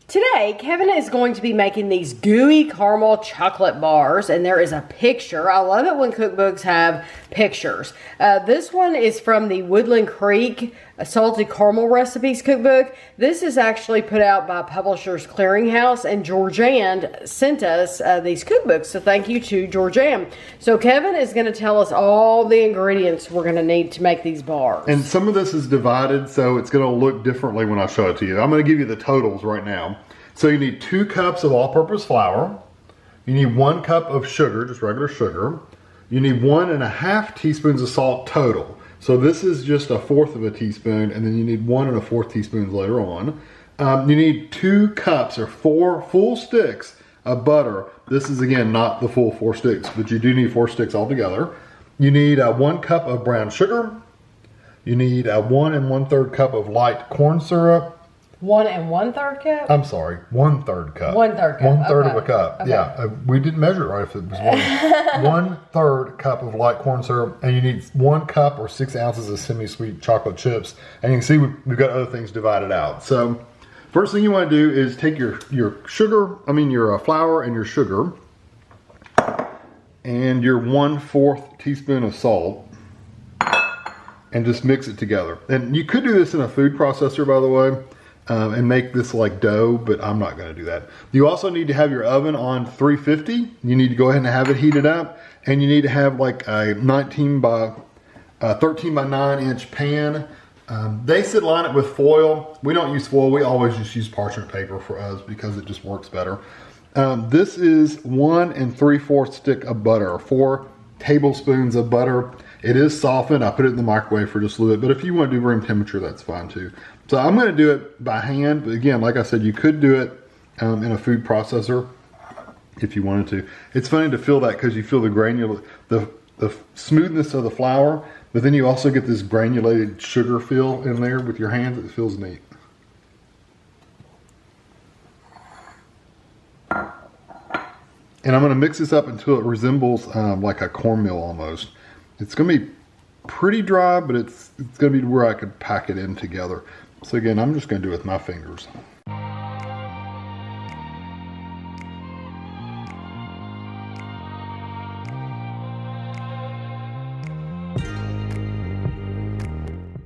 Today, Kevin is going to be making these Gooey Caramel Chocolate Bars, and there is a picture. I love it when cookbooks have pictures. This one is from the Woodland Creek Salted Caramel Recipes Cookbook. This is actually put out by Publishers Clearinghouse, and Georgianne sent us these cookbooks, so thank you to Georgianne. So Kevin is going to tell us all the ingredients we're going to need to make these bars. And some of this is divided, so it's going to look differently when I show it to you. I'm going to give you the totals right now. So you need 2 cups of all-purpose flour. You need 1 cup of sugar, just regular sugar. You need 1.5 teaspoons of salt total. So this is just 1/4 of a teaspoon, and then you need 1 1/4 teaspoons later on. You need 2 cups or 4 full sticks of butter. This is again not the full 4 sticks, but you do need 4 sticks altogether. You need 1 cup of brown sugar. You need 1 1/3 cup of light corn syrup. 1 1/3 cup? I'm sorry, 1/3 cup. 1/3 cup. 1/3 okay. of a cup. Okay. Yeah, we didn't measure it right if it was 1/3 cup of light corn syrup, and you need 1 cup or 6 ounces of semi-sweet chocolate chips. And you can see we've got other things divided out. So first thing you want to do is take your flour and your sugar, and your 1/4 teaspoon of salt, and just mix it together. And you could do this in a food processor, by the way. And make this like dough, but I'm not going to do that. You also need to have your oven on 350. You need to go ahead and have it heated up, and you need to have like a 13 by 9 inch pan. They said line it with foil. We don't use foil. We always just use parchment paper for us because it just works better. This is 1 3/4 stick of butter, or 4 tablespoons of butter. It is softened. I put it in the microwave for just a little bit, but if you want to do room temperature, that's fine too. So I'm going to do it by hand, but again, like I said, you could do it in a food processor if you wanted to. It's funny to feel that because you feel the smoothness of the flour, but then you also get this granulated sugar feel in there with your hands. It feels neat. And I'm going to mix this up until it resembles like a cornmeal almost. It's going to be pretty dry, but it's going to be where I could pack it in together. So again, I'm just going to do it with my fingers.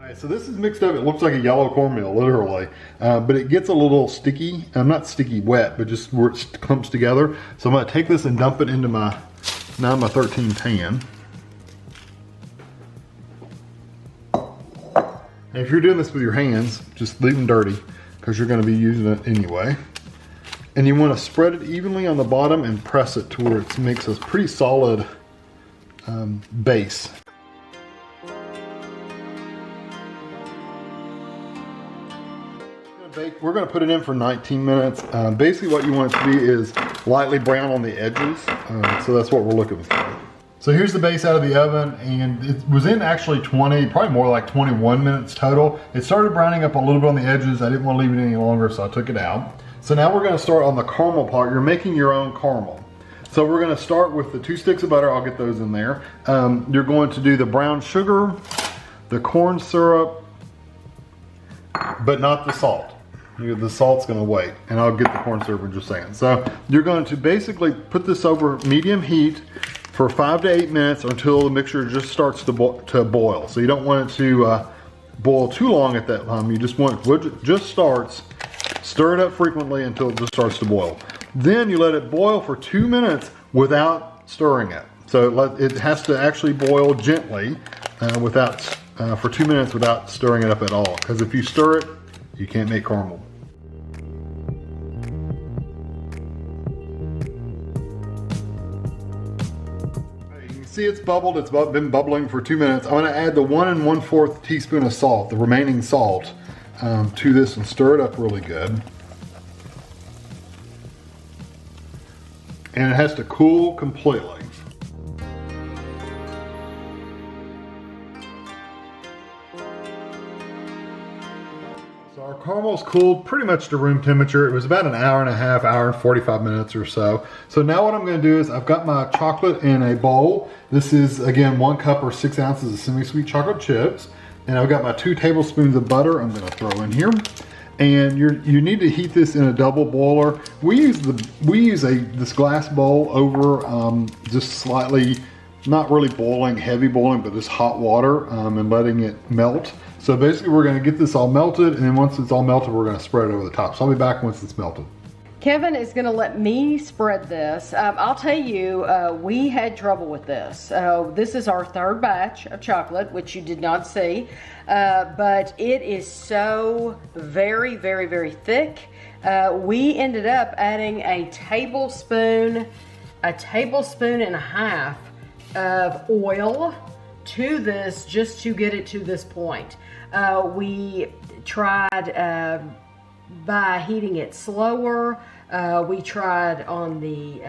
Alright, so this is mixed up. It looks like a yellow cornmeal, literally. But it gets a little sticky. Not sticky wet, but just where it clumps together. So I'm going to take this and dump it into my 9x13 pan. And if you're doing this with your hands, just leave them dirty because you're going to be using it anyway. And you want to spread it evenly on the bottom and press it to where it makes a pretty solid base. We're going to put it in for 19 minutes. Basically what you want it to be is lightly brown on the edges. So that's what we're looking for. So here's the base out of the oven, and it was in actually probably more like 21 minutes total. It started browning up a little bit on the edges. I didn't want to leave it any longer, so I took it out. So now we're going to start on the caramel part. You're making your own caramel. So we're going to start with the 2 sticks of butter. I'll get those in there. You're going to do the brown sugar, the corn syrup, but not the salt. The salt's going to wait, and I'll get the corn syrup in just a second. So you're going to basically put this over medium heat for 5 to 8 minutes until the mixture just starts to boil. So you don't want it to boil too long at that time. You just want it just starts. Stir it up frequently until it just starts to boil. Then you let it boil for 2 minutes without stirring it. So it has to actually boil gently for 2 minutes without stirring it up at all. Because if you stir it, you can't make caramel. See, it's bubbled. It's been bubbling for 2 minutes. I'm going to add the 1 1/4 teaspoon of salt, the remaining salt, to this and stir it up really good. And it has to cool completely. So our caramel's cooled pretty much to room temperature. It was about an hour and a half, hour and 45 minutes or so. So now what I'm going to do is I've got my chocolate in a bowl. This is, again, 1 cup or 6 ounces of semi-sweet chocolate chips. And I've got my 2 tablespoons of butter I'm going to throw in here. And you need to heat this in a double boiler. We use this glass bowl over just slightly, not really boiling, heavy boiling, but just hot water and letting it melt. So basically we're gonna get this all melted, and then once it's all melted, we're gonna spread it over the top. So I'll be back once it's melted. Kevin is going to let me spread this. I'll tell you, we had trouble with this. This is our third batch of chocolate, which you did not see, but it is so very, very, very thick. We ended up adding a tablespoon and a half of oil to this just to get it to this point. We tried by heating it slower. We tried on the,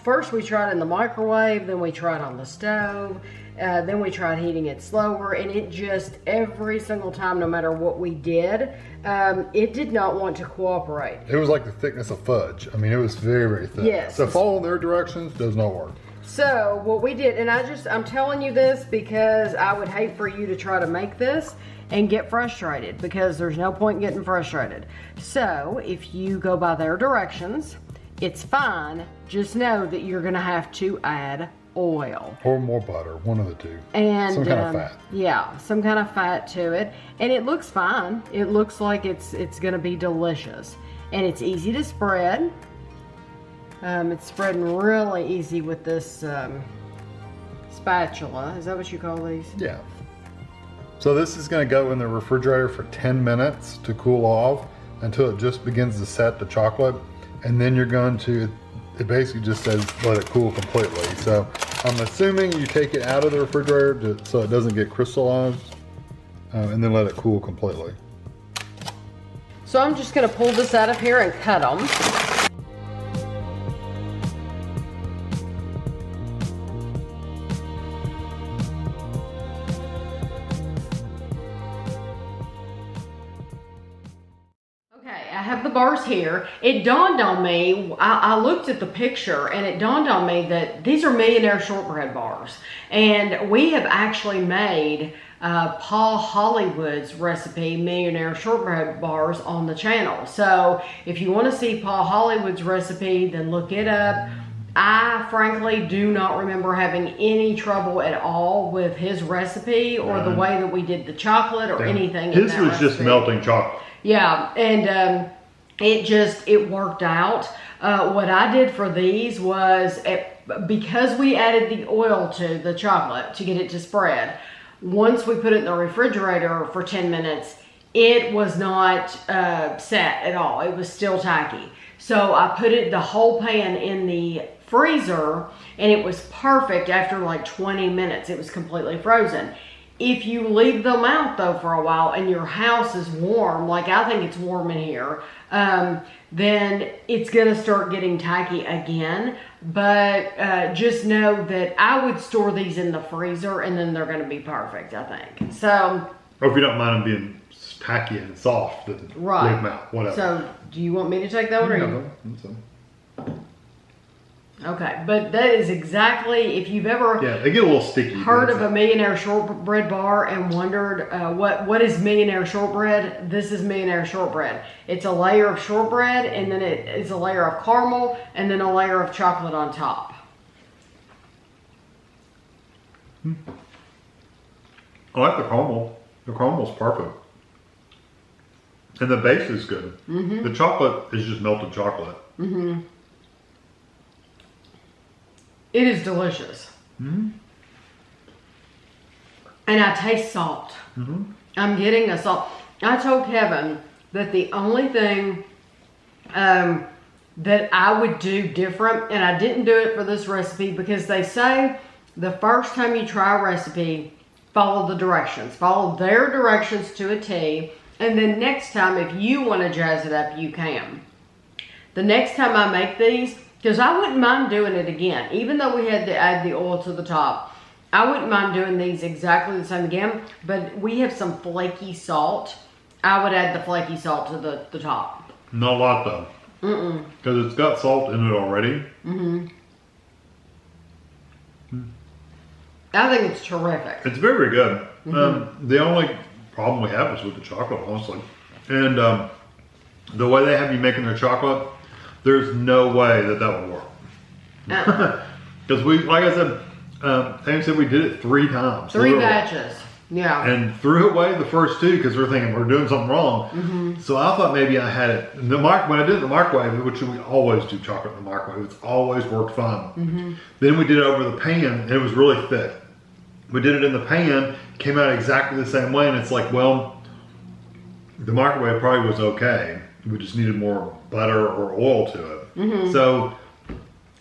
first we tried in the microwave, then we tried on the stove, then we tried heating it slower, and it just, every single time, no matter what we did, it did not want to cooperate. It was like the thickness of fudge. I mean, it was very, very thick. Yes. So following their directions does not work. So what we did, and I'm telling you this because I would hate for you to try to make this and get frustrated, because there's no point in getting frustrated. So if you go by their directions, it's fine. Just know that you're gonna have to add oil. Or more butter, one of the two. And some kind of fat. Yeah, some kind of fat to it. And it looks fine. It looks like it's gonna be delicious. And it's easy to spread. It's spreading really easy with this spatula. Is that what you call these? Yeah. So this is going to go in the refrigerator for 10 minutes to cool off until it just begins to set the chocolate. And then you're going to, it basically just says let it cool completely. So I'm assuming you take it out of the refrigerator so it doesn't get crystallized, and then let it cool completely. So I'm just going to pull this out of here and cut them. I have the bars here. It dawned on me, I looked at the picture and it dawned on me that these are Millionaire Shortbread bars. And we have actually made Paul Hollywood's recipe, Millionaire Shortbread bars, on the channel. So if you want to see Paul Hollywood's recipe, then look it up. I frankly do not remember having any trouble at all with his recipe or the way that we did the chocolate or anything. His was just melting chocolate. Yeah, and it worked out. What I did for these was, because we added the oil to the chocolate to get it to spread, once we put it in the refrigerator for 10 minutes, it was not set at all. It was still tacky. So I put the whole pan in the freezer, and it was perfect after like 20 minutes. It was completely frozen. If you leave them out though for a while and your house is warm, like I think it's warm in here, then it's gonna start getting tacky again. But just know that I would store these in the freezer and then they're gonna be perfect, I think. So. Or if you don't mind them being tacky and soft, then leave them out, whatever. So do you want me to take that one? So. Okay, but that is exactly, if you've ever they get a little sticky. Heard of a Millionaire Shortbread bar and wondered what is Millionaire Shortbread, this is Millionaire Shortbread. It's a layer of shortbread, and then it is a layer of caramel, and then a layer of chocolate on top. I like the caramel. The caramel's perfect. And the base is good. Mm-hmm. The chocolate is just melted chocolate. Mm-hmm. It is delicious. Mm-hmm. And I taste salt. Mm-hmm. I'm getting a salt. I told Kevin that the only thing that I would do different, and I didn't do it for this recipe because they say the first time you try a recipe, follow the directions. Follow their directions to a T. And then next time, if you want to jazz it up, you can. The next time I make these, because I wouldn't mind doing it again. Even though we had to add the oil to the top, I wouldn't mind doing these exactly the same again. But we have some flaky salt. I would add the flaky salt to the top. Not a lot though. Mm-mm. Because it's got salt in it already. Mm-hmm. I think it's terrific. It's very, very good. Mm-hmm. The only problem we have is with the chocolate, honestly. And the way they have you making their chocolate, there's no way that would work. Because we, like I said, Amy said we did it 3 times. 3 batches. Yeah. And threw away the first 2 because we're thinking we're doing something wrong. So I thought maybe I had it in the when I did it in the microwave, which we always do chocolate in the microwave. It's always worked fine. Then we did it over the pan, and it was really thick. We did it in the pan, came out exactly the same way, and it's like, well, the microwave probably was okay. We just needed more butter or oil to it. So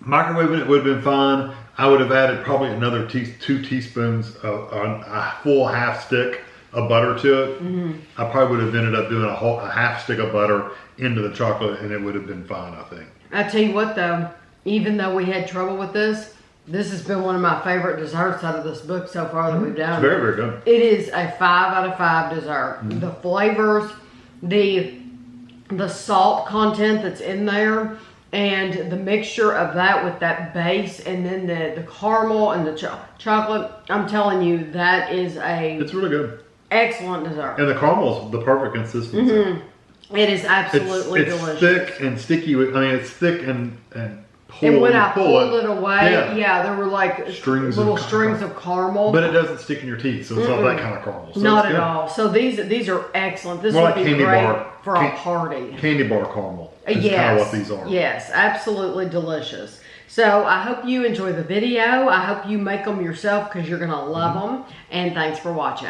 microwaving it would have been fine. I would have added probably another 2 teaspoons of a full half stick of butter to it. I probably would have ended up doing a half stick of butter into the chocolate, and it would have been fine, I think. I tell you what though, even though we had trouble with this has been one of my favorite desserts out of this book so far that we've done. It's very, very good. It is a 5 out of 5 dessert. The flavors, the salt content that's in there, and the mixture of that with that base, and then the caramel and the chocolate, I'm telling you, that is it's really good. Excellent dessert. And the caramel's the perfect consistency. It is absolutely delicious. It's thick and sticky. It's thick and and when I pulled it away, yeah, there were like little strings of caramel. But it doesn't stick in your teeth, so it's not that kind of caramel. So not at all. So these are excellent. This would be great for a party. Candy bar caramel is kind of what these are. Yes, absolutely delicious. So I hope you enjoy the video. I hope you make them yourself because you're going to love them. And thanks for watching.